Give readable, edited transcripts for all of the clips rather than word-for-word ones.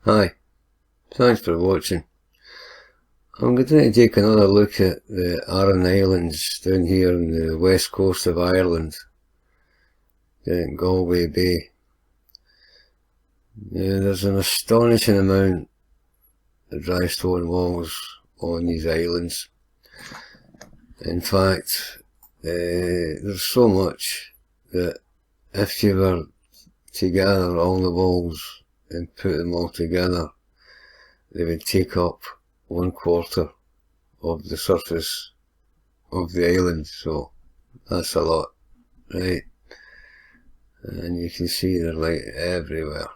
Hi, thanks for watching. I'm going to take another look at the Aran Islands down here on the west coast of Ireland, down in Galway Bay. Now, there's an astonishing amount of drystone walls on these islands. In fact, there's so much that if you were to gather all the walls and put them all together, they would take up 1/4 of the surface of the island, so that's a lot, right? And you can see they're like everywhere.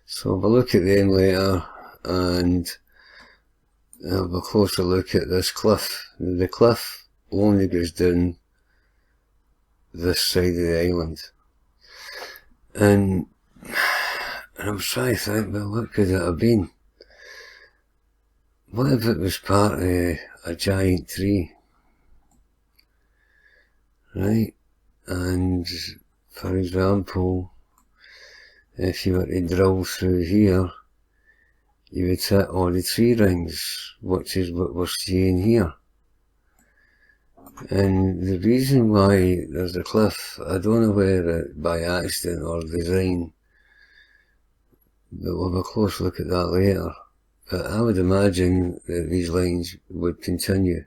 So we'll look at them later and have a closer look at this cliff. The cliff only goes down this side of the island, and I was trying to think, well, what could it have been? What if it was part of a giant tree, right? And for example, if you were to drill through here, you would hit all the tree rings, which is what we're seeing here. And the reason why there's a cliff, I don't know whether by accident or design, but we'll have a close look at that later. But I would imagine that these lines would continue,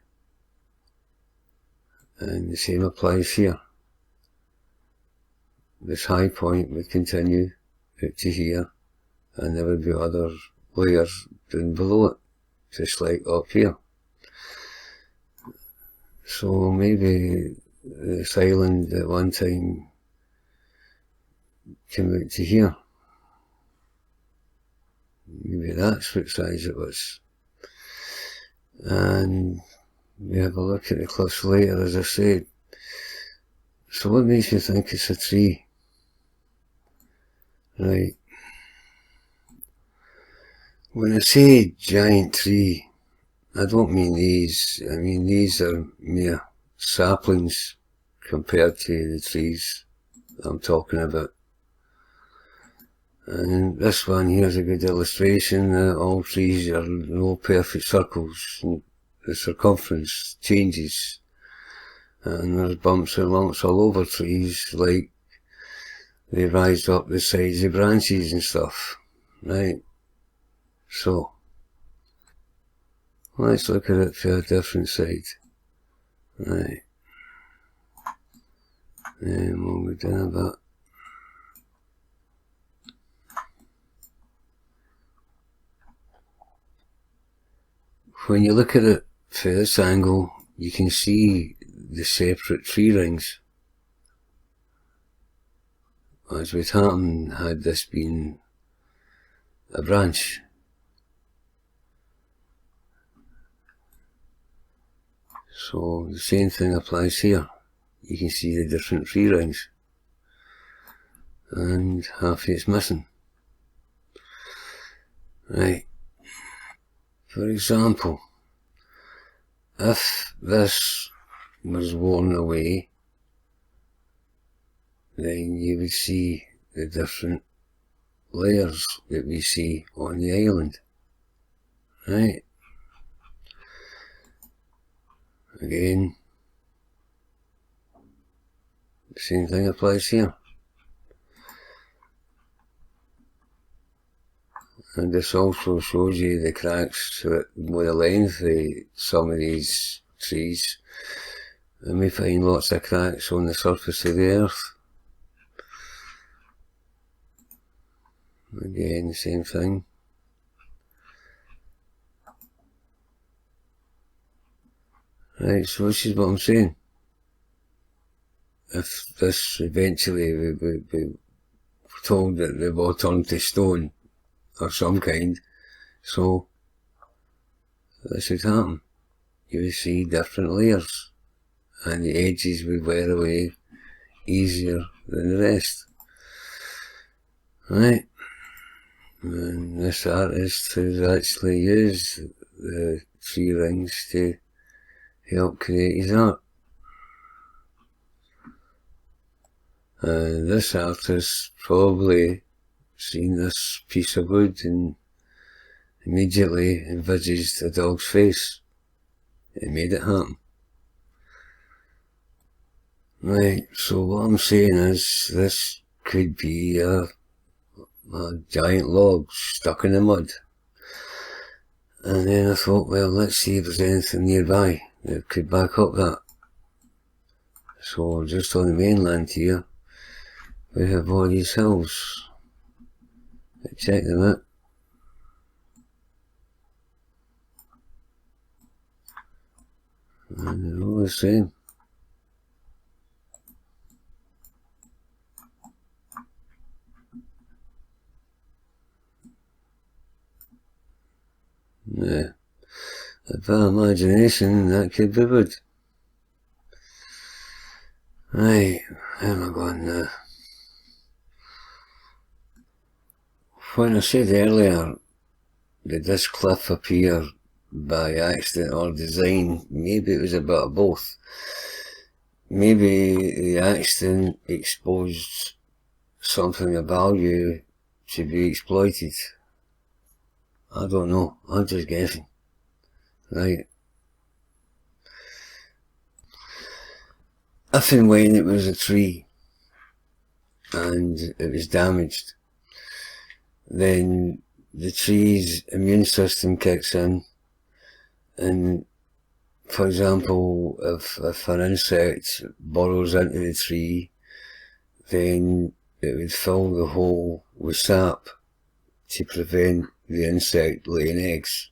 and the same applies here. This high point would continue out to here, and there would be other layers down below it, just like up here. So maybe this island at one time came out to here. Maybe that's what size it was. And we have a look at the cliffs later, as I said. So what makes you think it's a tree? Right. When I say giant tree, I don't mean these. I mean these are mere saplings compared to the trees I'm talking about. And this one here is a good illustration that all trees are no perfect circles, and the circumference changes, and there's bumps and lumps all over trees, like they rise up the sides of branches and stuff, right? So let's look at it from a different side, right? And we'll go down a bit. When you look at it from this angle, you can see the separate tree rings. As would happen had this been a branch. So the same thing applies here. You can see the different tree rings, and half it's missing. Right. For example, if this was worn away, then you would see the different layers that we see on the island, right? Again, the same thing applies here. And this also shows you the cracks with the length of some of these trees. And we find lots of cracks on the surface of the earth. Again, the same thing. Right, so this is what I'm saying. If this eventually we told that they were turned to stone or some kind, so this would happen. You would see different layers, and the edges would wear away easier than the rest, right? And this artist has actually used the tree rings to help create his art. And this artist probably seen this piece of wood and immediately envisaged a dog's face. It made it happen. Right, so what I'm saying is this could be a giant log stuck in the mud. And then I thought, well, let's see if there's anything nearby that could back up that. So just on the mainland here, we have all these hills. Check them out. And they're all the same. Yeah, a bit of imagination, that could be good. Right, where am I going now? When I said earlier, did this cliff appear by accident or design? Maybe it was a bit of both. Maybe the accident exposed something of value to be exploited. I don't know, I'm just guessing. Right. If and when it was a tree and it was damaged, then the tree's immune system kicks in, and for example, if an insect burrows into the tree, then it would fill the hole with sap to prevent the insect laying eggs.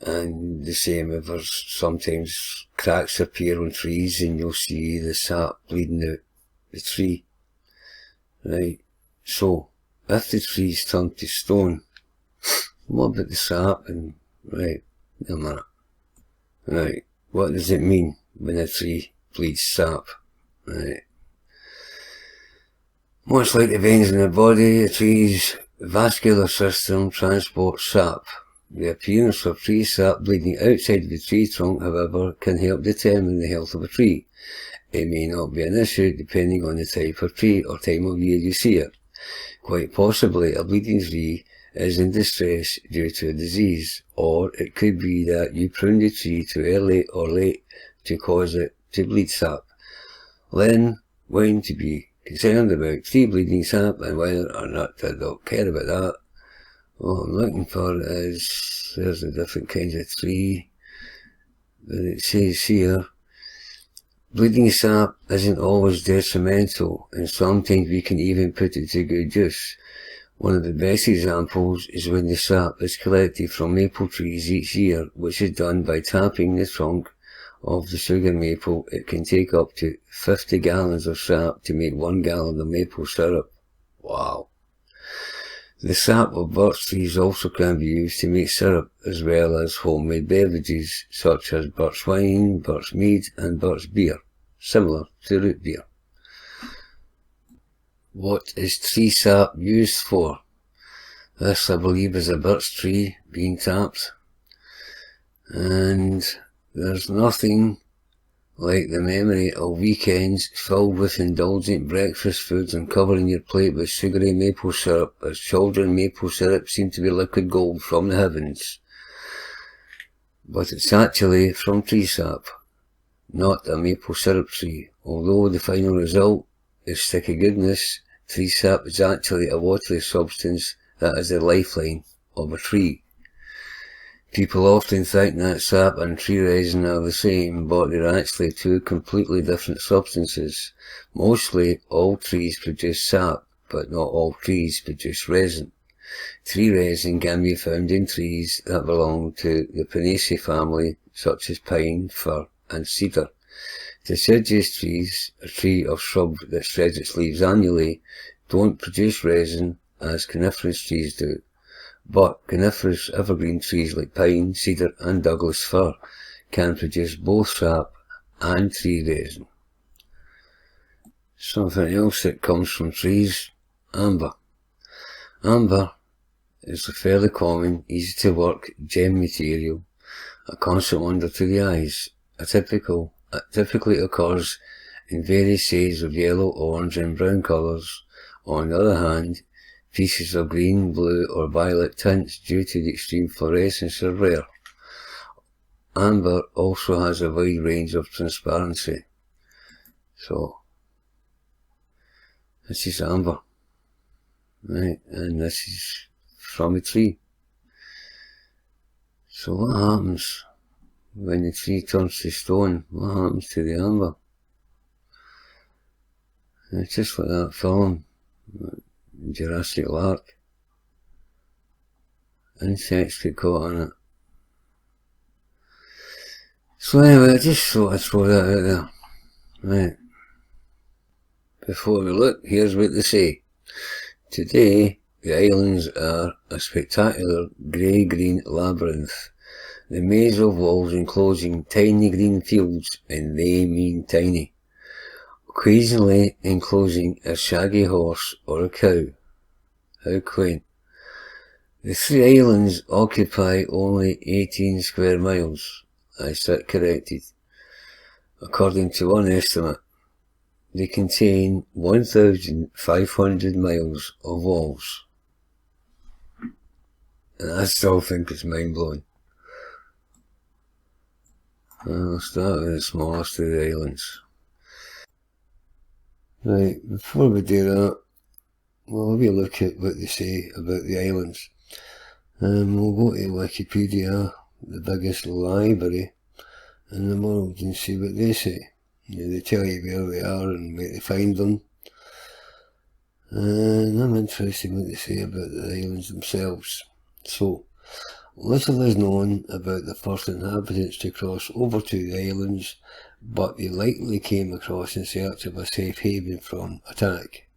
And the same if there's sometimes cracks appear on trees and you'll see the sap bleeding out the tree. Right, so if the tree's turned to stone, what about the sap? And right, a minute. Right, what does it mean when a tree bleeds sap? Right. Much like the veins in the body, a tree's vascular system transports sap. The appearance of tree sap bleeding outside of the tree trunk, however, can help determine the health of a tree. It may not be an issue depending on the type of tree or time of year you see it. Quite possibly a bleeding tree is in distress due to a disease, or it could be that you pruned the tree too early or late to cause it to bleed sap. Learn when to be concerned about tree bleeding sap and whether or not to don't care about that. What I'm looking for is, there's the different kinds of tree that it says here. Bleeding sap isn't always detrimental, and sometimes we can even put it to good use. One of the best examples is when the sap is collected from maple trees each year, which is done by tapping the trunk of the sugar maple. It can take up to 50 gallons of sap to make 1 gallon of maple syrup. Wow. The sap of birch trees also can be used to make syrup, as well as homemade beverages such as birch wine, birch mead and birch beer, similar to root beer. What is tree sap used for? This, I believe, is a birch tree being tapped, and there's nothing like the memory of weekends filled with indulgent breakfast foods and covering your plate with sugary maple syrup. As children, maple syrup seemed to be liquid gold from the heavens. But it's actually from tree sap, not a maple syrup tree. Although the final result is sticky goodness, tree sap is actually a watery substance that is the lifeline of a tree. People often think that sap and tree resin are the same, but they're actually two completely different substances. Mostly all trees produce sap, but not all trees produce resin. Tree resin can be found in trees that belong to the Pinaceae family, such as pine, fir and cedar. Deciduous trees, a tree or shrub that sheds its leaves annually, don't produce resin as coniferous trees do. But coniferous evergreen trees like pine, cedar and Douglas fir can produce both sap and tree resin. Something else that comes from trees, amber. Amber is a fairly common, easy to work gem material, a constant wonder to the eyes. It typically occurs in various shades of yellow, orange and brown colours. On the other hand, pieces of green, blue or violet tints due to the extreme fluorescence are rare. Amber also has a wide range of transparency. So, this is amber, right, and this is from a tree. So what happens when the tree turns to stone? What happens to the amber? And it's just like that film, Jurassic Lark. Insects get caught in it. So anyway, I just thought I'd throw that out there. Right. Before we look, here's what they say. Today, the islands are a spectacular grey-green labyrinth. The maze of walls enclosing tiny green fields, and they mean tiny. Occasionally enclosing a shaggy horse or a cow. How quaint. The 3 islands occupy only 18 square miles. I stand corrected. According to one estimate, they contain 1,500 miles of walls. And I still think it's mind-blowing. I'll start with the smallest of the islands. Right, before we do that, we'll have a look at what they say about the islands. We'll go to Wikipedia, the biggest library in the world, and see what they say. They tell you where they are and where to find them. And I'm interested in what they say about the islands themselves. So, little is known about the first inhabitants to cross over to the islands, but they likely came across in search of a safe haven from attack.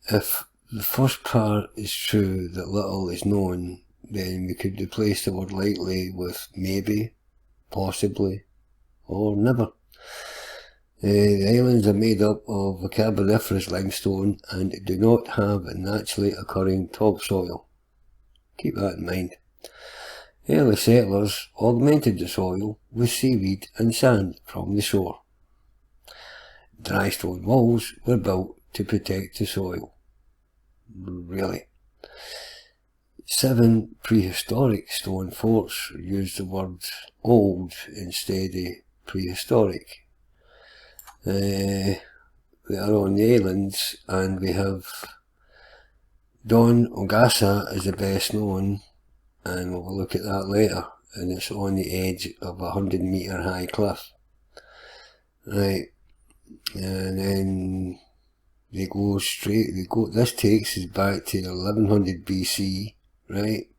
If the first part is true, that little is known, then we could replace the word likely with maybe, possibly, or never. The islands are made up of a carboniferous limestone and do not have a naturally occurring topsoil. Keep that in mind. Early settlers augmented the soil with seaweed and sand from the shore. Drystone walls were built to protect the soil. Really. 7 prehistoric stone forts used the word old instead of prehistoric. They are on the islands, and we have Don Ogassa is the best known, and we'll look at that later, and it's on the edge of a 100-metre high cliff. Right, and then they go straight, this takes us back to 1100 BC, right,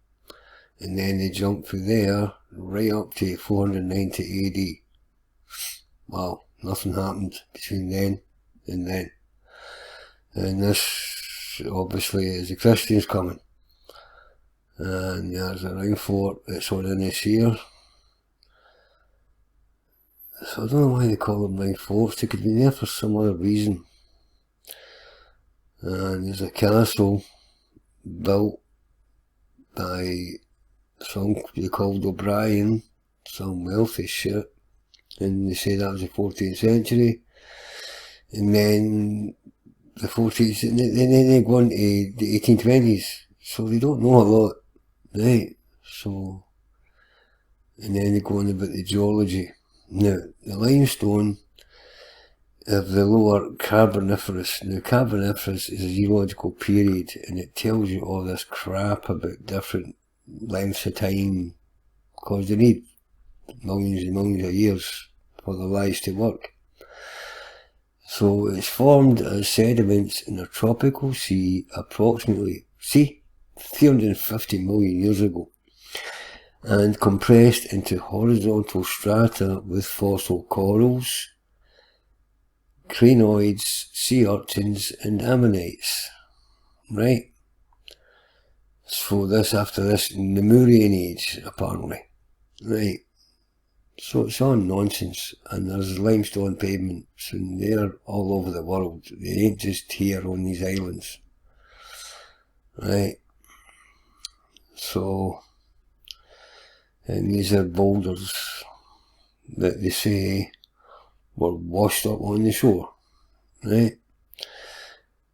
and then they jump through there right up to 490 AD. Wow, nothing happened between then and then. And this obviously is the Christians coming. And there's a ring fort that's on Inis here. So I don't know why they call them ring forts. They could be there for some other reason. And there's a castle built by somebody called O'Brien, some wealthy shit, and they say that was the 14th century. And then the 14th, and then they go on to the 1820s, so they don't know a lot, right? So, and then they go on about the geology. Now, the limestone of the lower Carboniferous. Now, Carboniferous is a geological period, and it tells you all this crap about different lengths of time, because they need millions and millions of years for their lives to work. So it's formed as sediments in a tropical sea approximately, 350 million years ago, and compressed into horizontal strata with fossil corals, cranoids, sea urchins and ammonites, right? So this after this Lemurian age, apparently, right? So it's all nonsense, and there's limestone pavements, and they're all over the world. They ain't just here on these islands, right? So, and these are boulders that they say were washed up on the shore, right?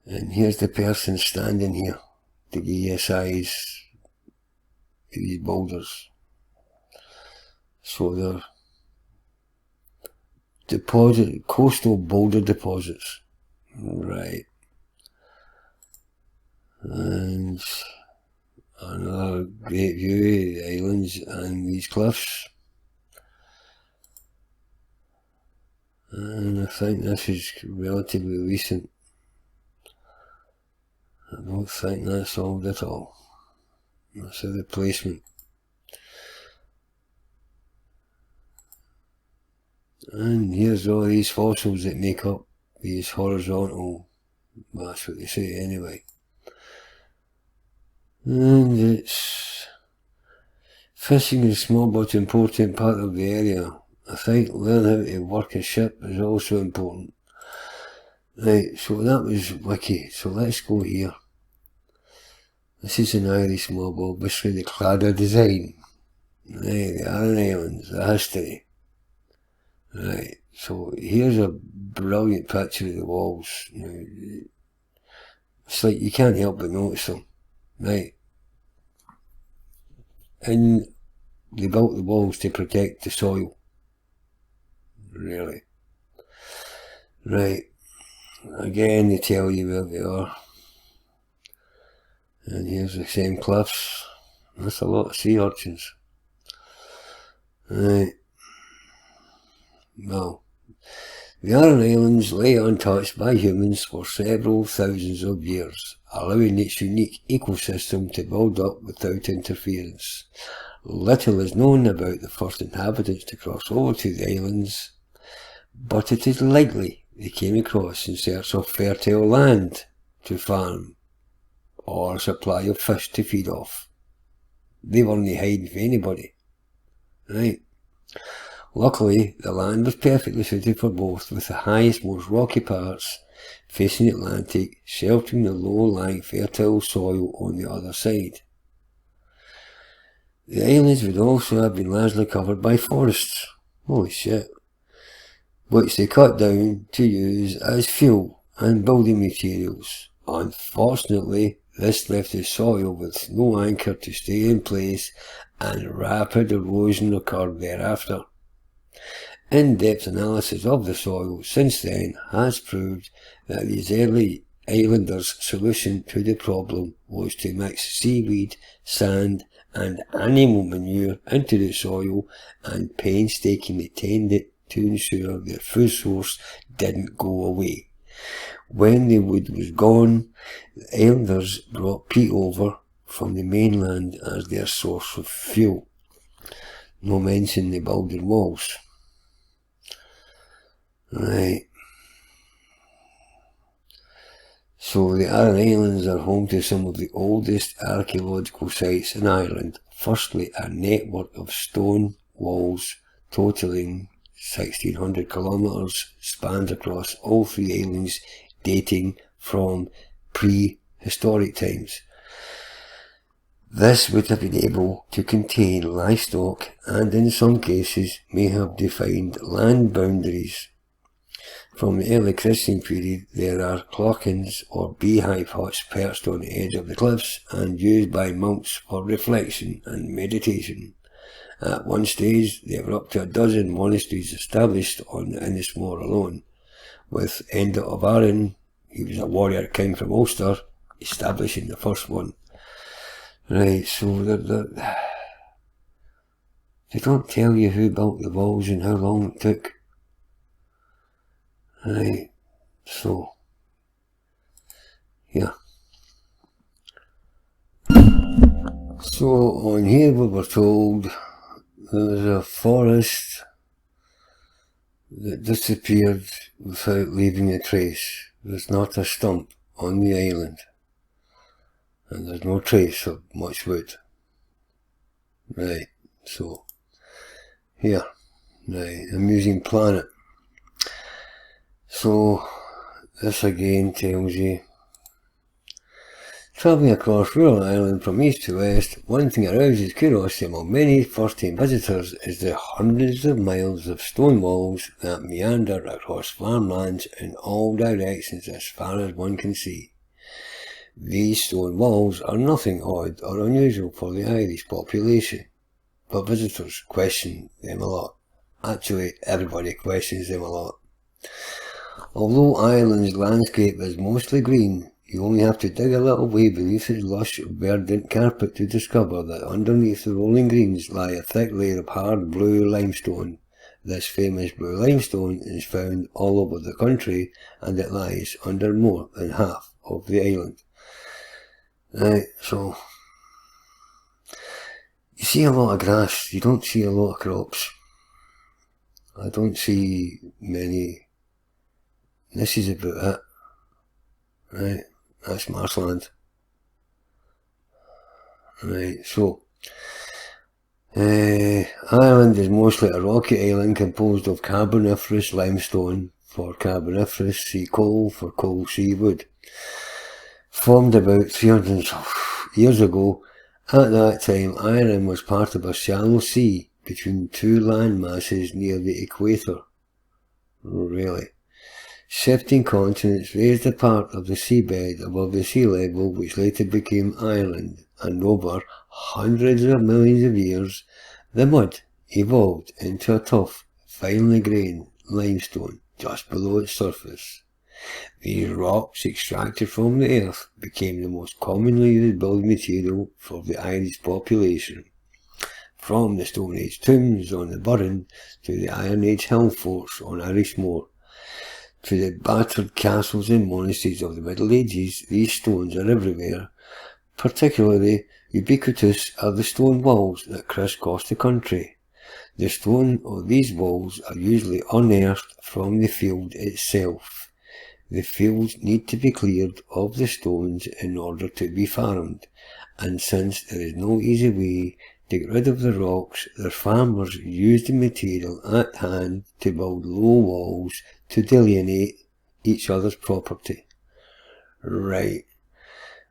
And here's the person standing here. to give you a size of these boulders. So they're coastal boulder deposits. Right. And another great view of the islands and these cliffs. And I think this is relatively recent. I don't think that's old at all. That's a replacement. And here's all these fossils that make up these horizontal, that's what they say anyway. And it's fishing is a small but important part of the area. I think learning how to work a ship is also important. Right, so that was wiki, so let's go here. This is an Inis Mór, obviously the cladder design. Right, the Aran Islands, the history. Right, so here's a brilliant picture of the walls. Now, it's like you can't help but notice them. Right. And they built the walls to protect the soil. Really. Right. Again, they tell you where they are. And here's the same cliffs. That's a lot of sea urchins. Right. Well, the Aran Islands lay untouched by humans for several thousands of years, allowing its unique ecosystem to build up without interference. Little is known about the first inhabitants to cross over to the islands, but it is likely they came across in search of fertile land to farm, or a supply of fish to feed off. They weren't hiding for anybody. Right. Luckily, the land was perfectly suited for both, with the highest, most rocky parts facing the Atlantic, sheltering the low-lying fertile soil on the other side. The islands would also have been largely covered by forests, holy shit, which they cut down to use as fuel and building materials. Unfortunately, this left the soil with no anchor to stay in place, and rapid erosion occurred thereafter. In-depth analysis of the soil since then has proved that these early islanders' solution to the problem was to mix seaweed, sand and animal manure into the soil and painstakingly tend it to ensure their food source didn't go away. When the wood was gone, the islanders brought peat over from the mainland as their source of fuel. No mention they built their walls. Right. So the Aran Islands are home to some of the oldest archaeological sites in Ireland. Firstly, a network of stone walls totalling 1600 kilometres spans across all three islands, dating from prehistoric times. This would have been able to contain livestock and in some cases may have defined land boundaries. From the early Christian period, there are clochans or beehive huts perched on the edge of the cliffs and used by monks for reflection and meditation. At one stage, there were up to a dozen monasteries established on the Inis Mór alone, with Enda of Aran, he was a warrior king from Ulster, establishing the first one. Right, so they don't tell you who built the walls and how long it took. Right, so, yeah. So on here we were told there was a forest that disappeared without leaving a trace. There's not a stump on the island, and there's no trace of much wood. Right, so, here, right, amusing planet. So, this again tells you, travelling across rural Ireland from east to west, one thing arouses curiosity among many first-time visitors is the hundreds of miles of stone walls that meander across farmlands in all directions as far as one can see. These stone walls are nothing odd or unusual for the Irish population, but visitors question them a lot. Actually, everybody questions them a lot. Although Ireland's landscape is mostly green, you only have to dig a little way beneath its lush verdant carpet to discover that underneath the rolling greens lie a thick layer of hard blue limestone. This famous blue limestone is found all over the country, and it lies under more than half of the island. Right, so you see a lot of grass, you don't see a lot of crops. I don't see many. This is about it. Right, that's marshland. Right, so Ireland is mostly a rocky island composed of carboniferous limestone for carboniferous, sea coal for coal sea wood. Formed about 300 years ago. At that time, Ireland was part of a shallow sea between two land masses near the equator. Really? Shifting continents raised a part of the seabed above the sea level, which later became Ireland, and over hundreds of millions of years, the mud evolved into a tough, finely grained limestone just below its surface. These rocks, extracted from the earth, became the most commonly used building material for the Irish population. From the Stone Age tombs on the Burren to the Iron Age hill forts on Inis Mór, to the battered castles and monasteries of the Middle Ages, these stones are everywhere. Particularly ubiquitous are the stone walls that crisscross the country. The stone of these walls are usually unearthed from the field itself. The fields need to be cleared of the stones in order to be farmed, and since there is no easy way to get rid of the rocks, the farmers use the material at hand to build low walls to delineate each other's property. Right.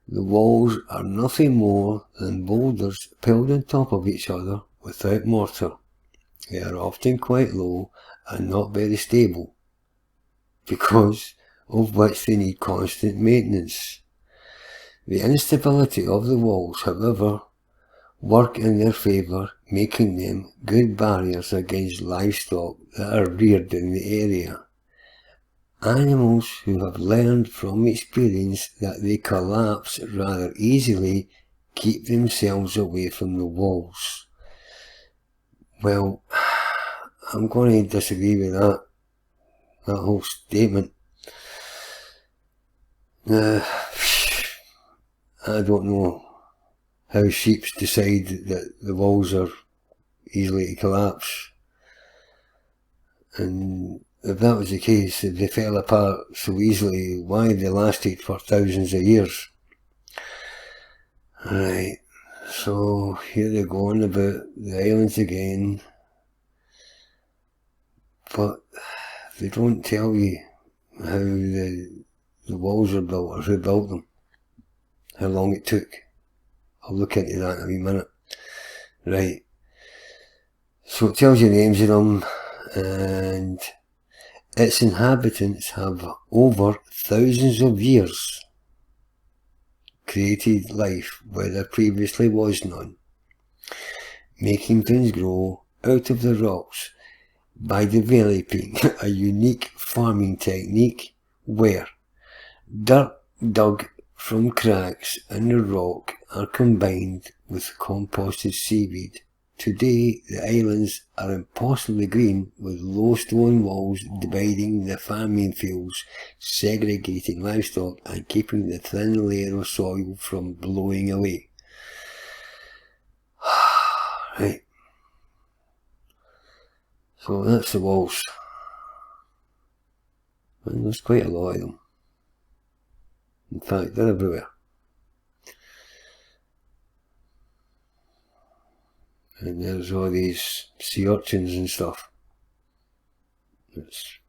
The walls are nothing more than boulders piled on top of each other without mortar. They are often quite low and not very stable, because of which they need constant maintenance. The instability of the walls, however, work in their favour, making them good barriers against livestock that are reared in the area. Animals who have learned from experience that they collapse rather easily keep themselves away from the walls. Well, I'm going to disagree with that whole statement. I don't know how sheep decide that the walls are easily to collapse, and if that was the case, if they fell apart so easily, why they lasted for thousands of years? Right, so here they go on about the islands again, but they don't tell you how the walls are built or who built them, how long it took. I'll look into that in a wee minute. Right, so it tells you names of them, and its inhabitants have over thousands of years created life where there previously was none, making things grow out of the rocks by developing a unique farming technique where dirt dug from cracks in the rock are combined with composted seaweed. Today, the islands are impossibly green, with low stone walls dividing the farming fields, segregating livestock and keeping the thin layer of soil from blowing away. Right. So that's the walls. And there's quite a lot of them. In fact, they're everywhere. And there's all these sea urchins and stuff. It's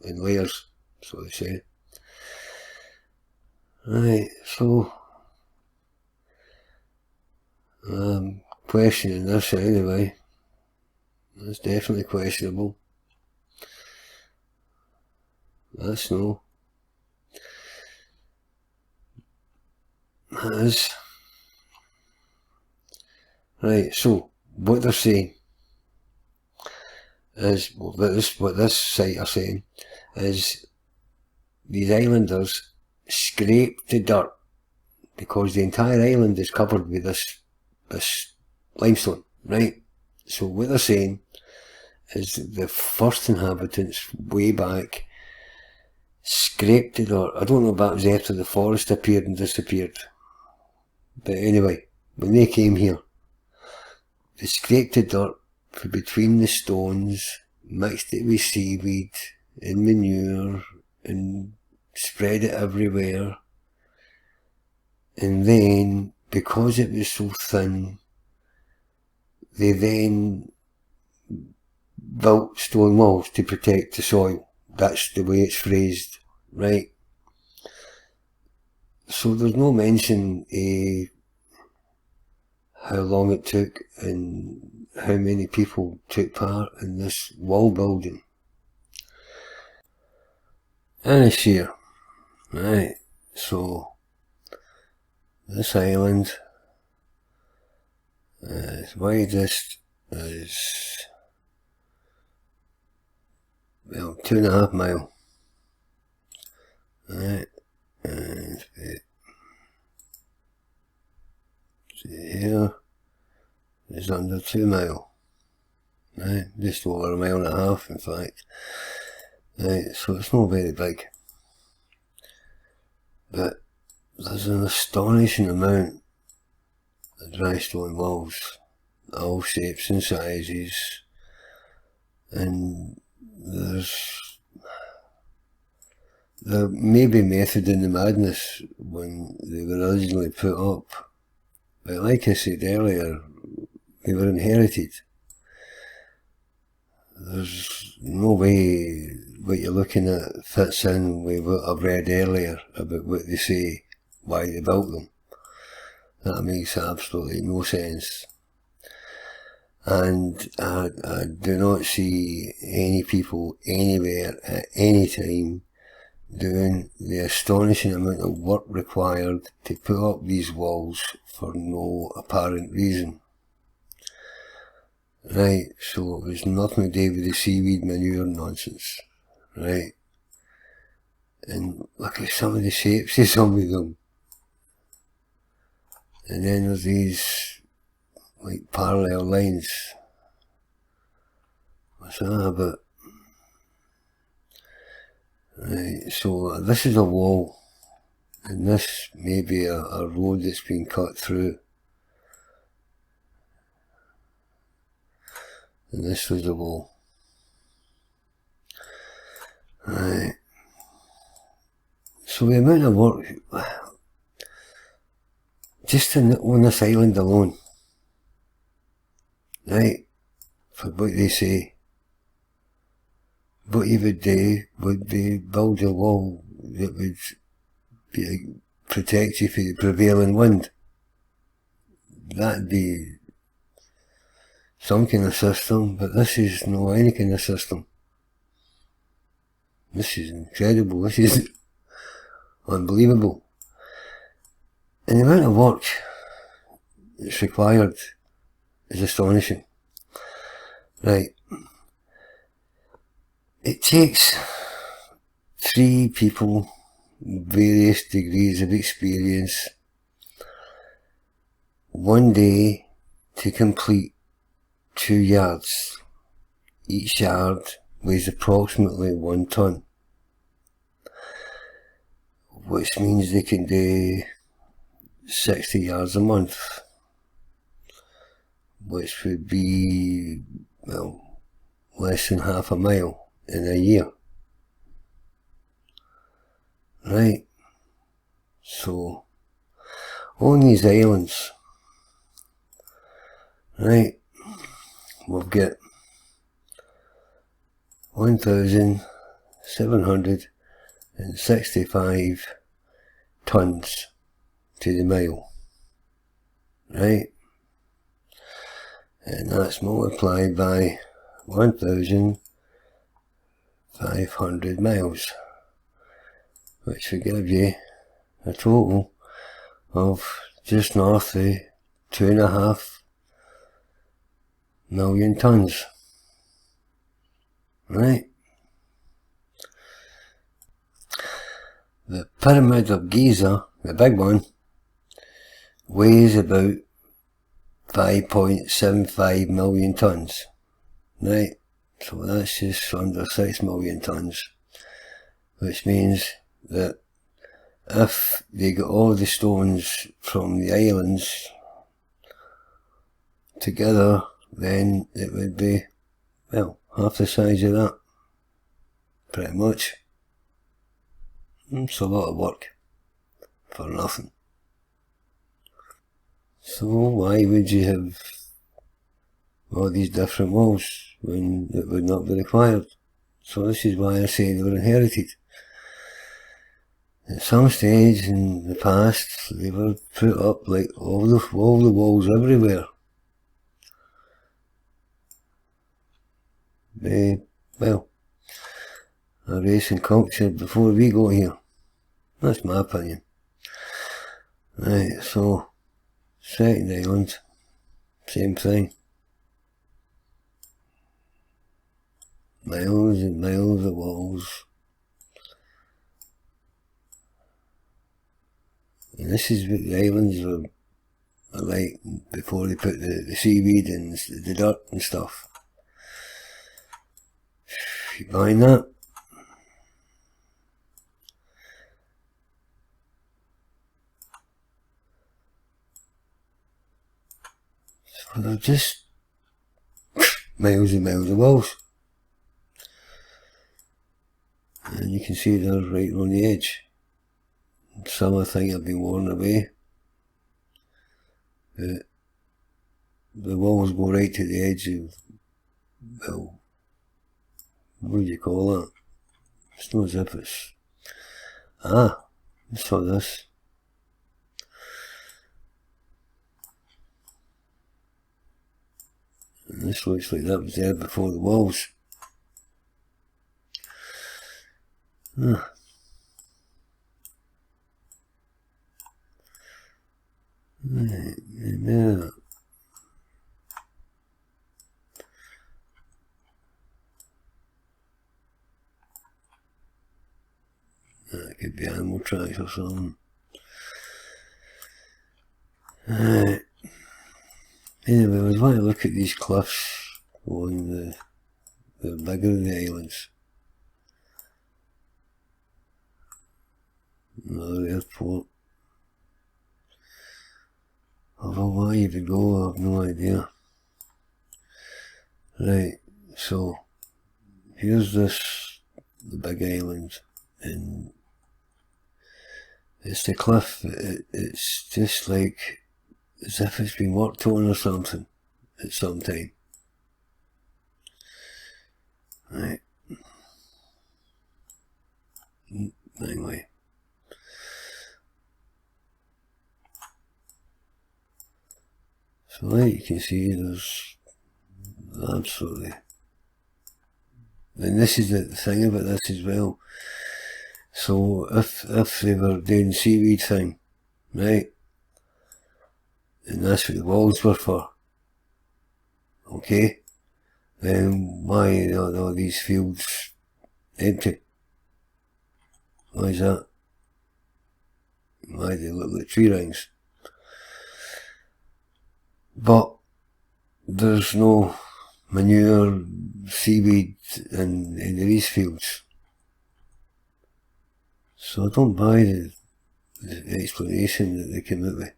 in layers, so they say. Right, so I'm questioning this anyway. That's definitely questionable. That's no. is. Right, so what they're saying is, well, what this site are saying is these islanders scraped the dirt because the entire island is covered with this limestone, right? So what they're saying is that the first inhabitants way back scraped the dirt. I don't know if that was after the forest appeared and disappeared, but anyway, when they came here, they scraped the dirt from between the stones, mixed it with seaweed and manure and spread it everywhere, and then because it was so thin, they then built stone walls to protect the soil. That's the way it's phrased, right? So there's no mention of how long it took and how many people took part in this wall building. Inis here, right? So this island is widest is, well, 2.5 miles, right? And here is under 2 miles, right? Just over 1.5 miles, in fact. Right, so it's not very big, but there's an astonishing amount of dry stone walls, all shapes and sizes, and there may be method in the madness when they were originally put up, but like I said earlier, they were inherited. There's no way what you're looking at fits in with what I've read earlier about what they say, why they built them. That makes absolutely no sense. And I do not see any people anywhere at any time doing the astonishing amount of work required to put up these walls for no apparent reason. Right, so it was nothing to do with the seaweed manure nonsense, right? And look at some of the shapes of some of them. And then there's these, like, parallel lines. What's that about? Right, so this is a wall, and this may be a road that's been cut through. And this was the wall. Right. So the amount of work, just on this island alone, right, for what they say, what you would do would be build a wall that would protect you from the prevailing wind. That'd be some kind of system, but this is no any kind of system. This is incredible, this is unbelievable. And the amount of work that's required is astonishing. Right. It takes 3 people, various degrees of experience, 1 day to complete 2 yards. Each yard weighs approximately 1 ton, which means they can do 60 yards a month, which would be, well, less than half a mile in a year. Right, so on these islands, right, we've got 1,765 tons to the mile, right, and that's multiplied by 1,500 miles, which will give you a total of just north of 2.5 million tons. Right. The Pyramid of Giza, the big one, weighs about 5.75 million tons. Right. So that's just under 6 million tons. Which means that if they got all the stones from the islands together, then it would be, well, half the size of that. Pretty much. It's a lot of work for nothing. So why would you have all these different walls when it would not be required? So this is why I say they were inherited. At some stage in the past, they were put up like all the walls everywhere. Well, a race and culture before we got here. That's my opinion. Right, so second island, same thing. Miles and miles of walls. And this is what the islands were like before they put the seaweed and the dirt and stuff. You buying that? So they're just miles and miles of walls. And you can see they're right on the edge. Some I think have been worn away. But the walls go right to the edge of, well, what do you call that? It's not as if it's, it's like this. And this looks like that was there before the walls. Right, now. That could be animal tracks or something. Right. Anyway, I was going to look at these cliffs on the bigger of the islands. Another airport. Although why you would go, I have no idea. Right, so here's the big island, and it's the cliff. It's just like as if it's been worked on or something at some time. Right. Anyway. So like you can see, there's absolutely, and this is the thing about this as well. So if they were doing seaweed thing, right, and that's what the walls were for, okay, then why are all these fields empty? Why is that? Why do they look like tree rings? But there's no manure, seaweed in any of these fields. So I don't buy the explanation that they came out with.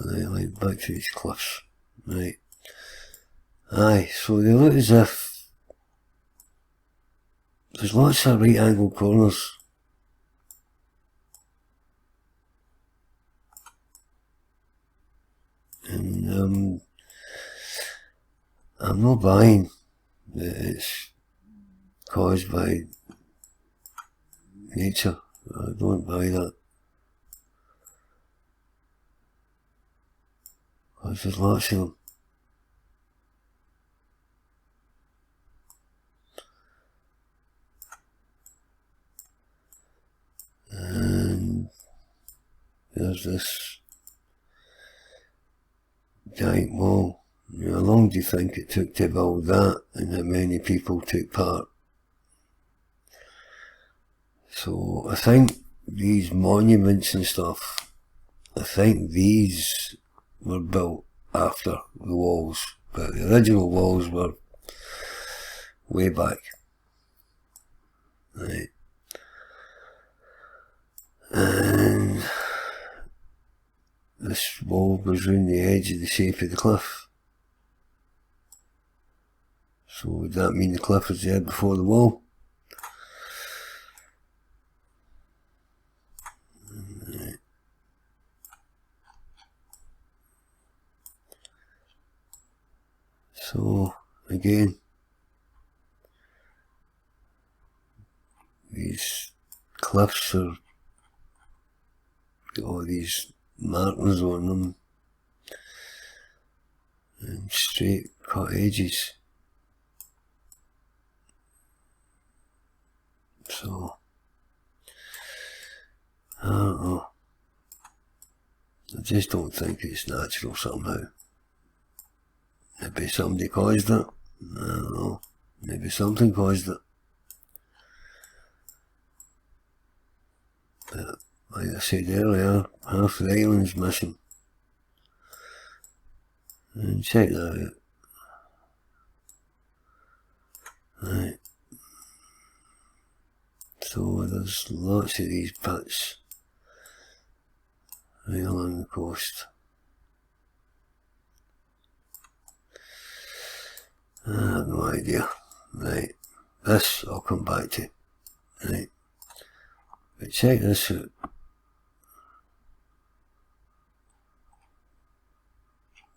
Right, like back to these cliffs. Right. Aye, so they look as if there's lots of right angle corners. And I'm not buying that it's caused by nature. I don't buy that. Because there's lots of them. And there's this giant wall. How long do you think it took to build that, and how many people took part? So I think these monuments and stuff, I think these were built after the walls, but the original walls were way back. Right. And this wall was round the edge of the shape of the cliff. So would that mean the cliff was there before the wall? Right. So again, these cliffs are got all these markings on them and straight cut edges. So I don't know. I just don't think it's natural somehow. Maybe somebody caused it. I don't know. Maybe something caused it. But like I said earlier, half the island's missing. And check that out. Right. So there's lots of these pits right along the coast. I have no idea. Right. This I'll come back to. Right. But check this out.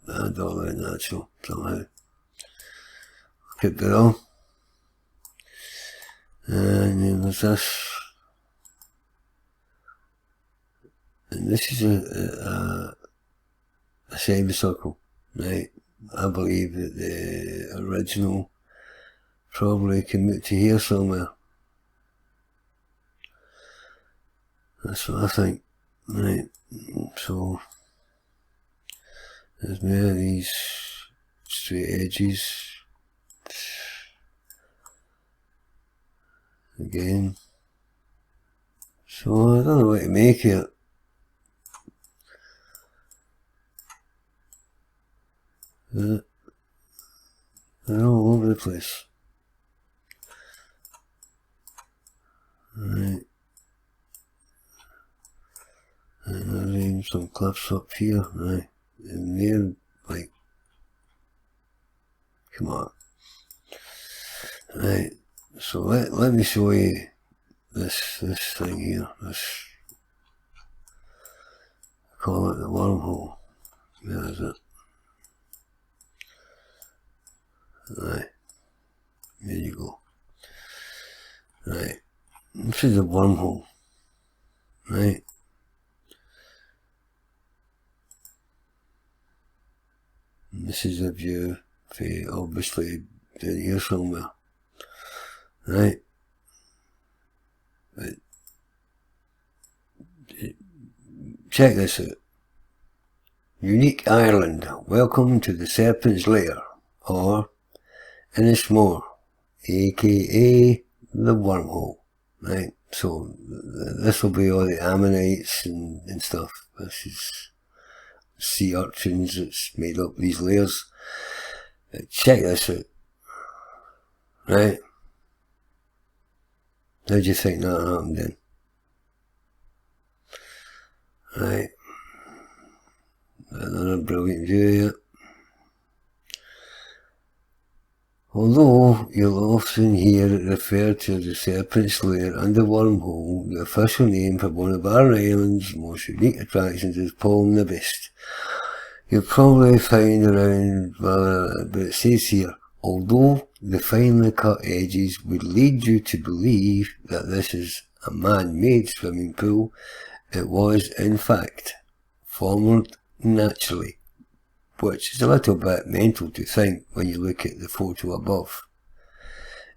That's all out natural somehow. Could be wrong. And then there's this. And this is a semicircle, right? I believe that the original probably came out to here somewhere. That's what I think. Right. So there's more of these straight edges. Again. So I don't know what to make it. They're all over the place. Right. And there's even some cliffs up here, right? And they're like, come on. Right. So let me show you this thing here. This, I call it the wormhole. Where is it? Right. There you go. Right. This is a wormhole. Right. And this is a view for obviously down here somewhere. Right. But check this out. Unique Ireland. Welcome to the Serpent's Lair, or Inis Mór, aka the wormhole. Right. So this will be all the ammonites and stuff. This is sea urchins that's made up these layers. Check this out. Right. How do you think that happened then? Right. Another brilliant view here. Although you'll often hear it referred to as the Serpent's Lair and the Wormhole, the official name for one of Aran Islands' most unique attractions is Paul the Beast. You'll probably find around, but it says here, although the finely cut edges would lead you to believe that this is a man-made swimming pool, it was in fact formed naturally, which is a little bit mental to think when you look at the photo above.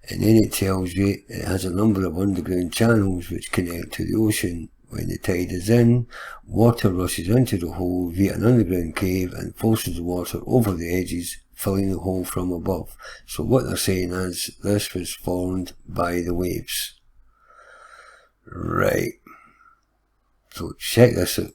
And then it tells you it has a number of underground channels which connect to the ocean, When the tide is in, water rushes into the hole via an underground cave and forces the water over the edges, filling the hole from above. So what they're saying is, this was formed by the waves. Right. So check this out.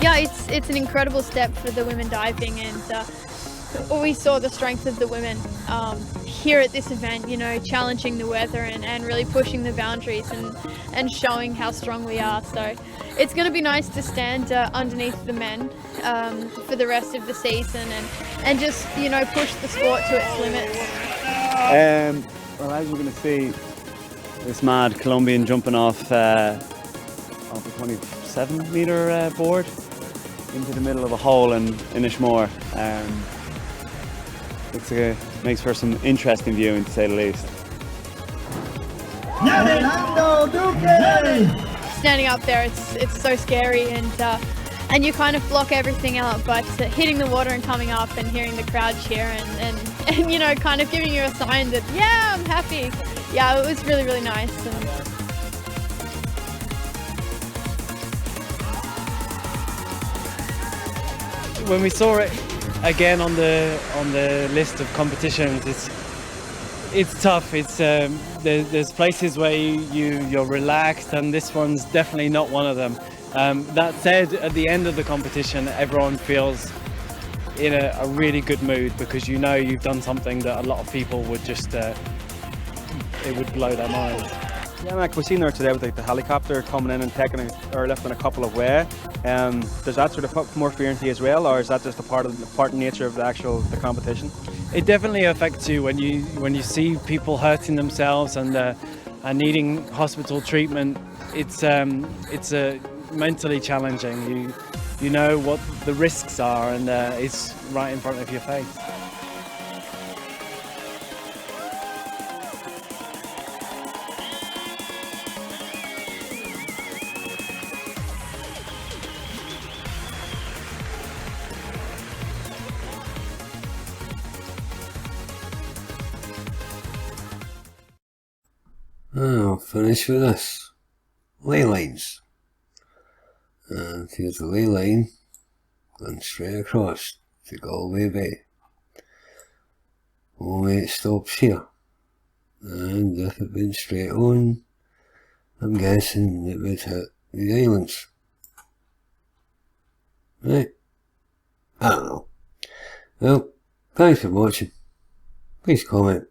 Yeah, it's an incredible step for the women diving, and we saw the strength of the women here at this event, you know, challenging the weather and really pushing the boundaries and showing how strong we are. So it's going to be nice to stand underneath the men for the rest of the season and just, you know, push the sport to its limits. Well, as we're going to see this mad Colombian jumping off a 27-metre board into the middle of a hole in Inis Mór. It makes for some interesting viewing, to say the least. Standing up there, it's so scary, and you kind of block everything out, but hitting the water and coming up and hearing the crowd cheer and you know, kind of giving you a sign that, yeah, I'm happy. Yeah, it was really, really nice. When we saw it again on the list of competitions, it's tough. It's there's places where you're relaxed, and this one's definitely not one of them. That said, at the end of the competition, everyone feels in a really good mood, because you know you've done something that a lot of people would just it would blow their minds. Yeah, Mac, we've seen there today with the helicopter coming in and taking or lifting a couple of way. Does that sort of put more fear into you as well, or is that just a part and nature of the competition? It definitely affects you when you see people hurting themselves and needing hospital treatment. It's mentally challenging. You know what the risks are, and it's right in front of your face. I'll finish with this. Ley lines. And here's the ley line going straight across to Galway Bay. Only it stops here. And if it had been straight on, I'm guessing it would hit the islands. Right? I don't know. Well, thanks for watching. Please comment,